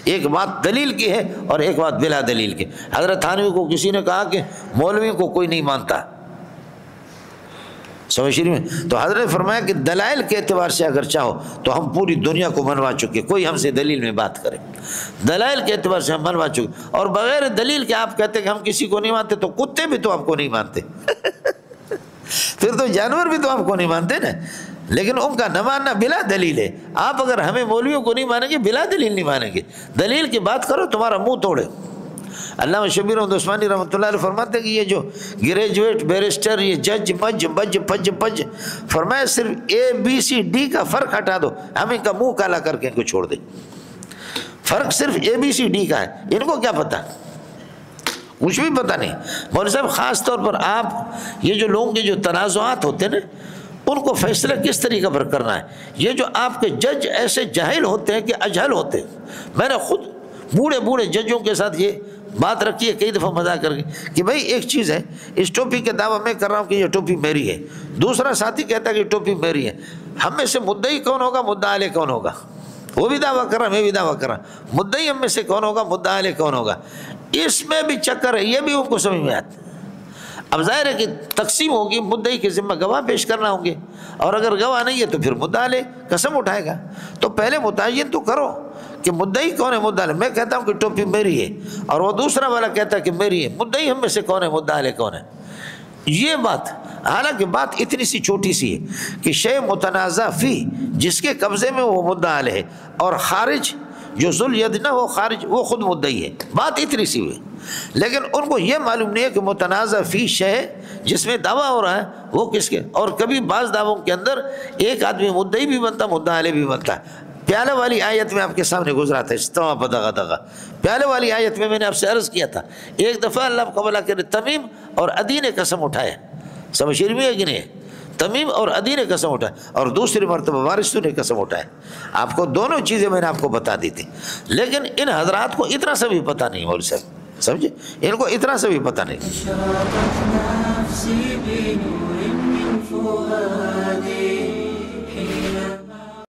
ایک بات دلیل کی ہے اور ایک بات بلا دلیل کی. حضرت تھانوی کو کسی نے کہا کہ مولوی کو کوئی نہیں مانتا، سمجھ رہی میں؟ تو حضرت فرمایا کہ دلائل کے اعتبار سے اگر چاہو تو ہم پوری دنیا کو منوا چکے، کوئی ہم سے دلیل میں بات کرے. دلائل کے اعتبار سے ہم منوا چکے، اور بغیر دلیل کے آپ کہتے کہ ہم کسی کو نہیں مانتے، تو کتے بھی تو آپ کو نہیں مانتے پھر تو جانور بھی تو آپ کو نہیں مانتے نا. لیکن ان کا نہ ماننا بلا دلیل ہے. آپ اگر ہمیں مولویوں کو نہیں مانیں گے، بلا دلیل نہیں مانیں گے. دلیل کی بات کرو تمہارا منہ توڑے. علامہ شبیر احمد عثمانی رحمۃ اللہ علیہ فرماتے ہیں کہ یہ جو گریجویٹ بیرسٹر، یہ جج مج بج پج پج، فرمایا صرف ABCD کا فرق ہٹا دو، ہم ان کا منہ کالا کر کے ان کو چھوڑ دیں. فرق صرف ABCD کا ہے. ان کو کیا پتا؟ کچھ بھی پتہ نہیں. مولوی صاحب خاص طور پر آپ یہ جو لوگوں کے جو تنازعات ہوتے ہیں نا، ان کو فیصلہ کس طریقے پر کرنا ہے. یہ جو آپ کے جج ایسے جاہل ہوتے ہیں کہ اجہل ہوتے ہیں. میں نے خود بوڑھے بوڑھے ججوں کے ساتھ یہ بات رکھی ہے کئی دفعہ مذاق کر کے کہ بھائی ایک چیز ہے، اس ٹوپی کے دعویٰ میں کر رہا ہوں کہ یہ ٹوپی میری ہے، دوسرا ساتھی کہتا ہے کہ ٹوپی میری ہے. ہم میں سے مدعی کون ہوگا، مدعا علیہ کون ہوگا؟ وہ بھی دعویٰ کر رہا، میں بھی دعویٰ کر رہا. مدعی ہم میں سے کون ہوگا، مدعا علیہ کون ہوگا؟ اس میں بھی چکر ہے، یہ بھی ان کو سمجھ میں آتا ہے. اب ظاہر ہے کہ تقسیم ہوگی، مدعی کے ذمہ گواہ پیش کرنا ہوں گے، اور اگر گواہ نہیں ہے تو پھر مدعا علیہ قسم اٹھائے گا. تو پہلے متعین تو کرو کہ مدعی کون ہے، مدعا علیہ. میں کہتا ہوں کہ ٹوپی میری ہے اور وہ دوسرا والا کہتا ہے کہ میری ہے، مدعی ہم میں سے کون ہے، مدعا علیہ کون ہے؟ یہ بات، حالانکہ بات اتنی سی چھوٹی سی ہے کہ شے متنازع فی، جس کے قبضے میں وہ مدعا علیہ ہے، اور خارج جو ذل ید نہ ہو، خارج وہ خود مدعی ہے. بات اتنی سی ہوئی. لیکن ان کو یہ معلوم نہیں ہے کہ متنازع فی شے جس میں دعویٰ ہو رہا ہے وہ کس کے. اور کبھی بعض دعووں کے اندر ایک آدمی مدعی بھی بنتا، مدعا علیہ بھی بنتا ہے. پیالے والی آیت میں آپ کے سامنے گزرا تھا، استوا بدغا دغا. پیالے والی آیت میں نے آپ سے عرض کیا تھا، ایک دفعہ اللہ قبلہ کرے تمیم اور عدی نے قسم اٹھایا. سمجھ میں ہے کہ نہیں؟ تمیم اور عدی نے قسم اٹھایا، اور دوسری مرتبہ وارث نے قسم اٹھایا. آپ کو دونوں چیزیں میں نے آپ کو بتا دی تھی. لیکن ان حضرات کو اتنا سا بھی پتہ نہیں. مولوی صاحب سمجھے، ان کو اتنا سا بھی پتہ نہیں.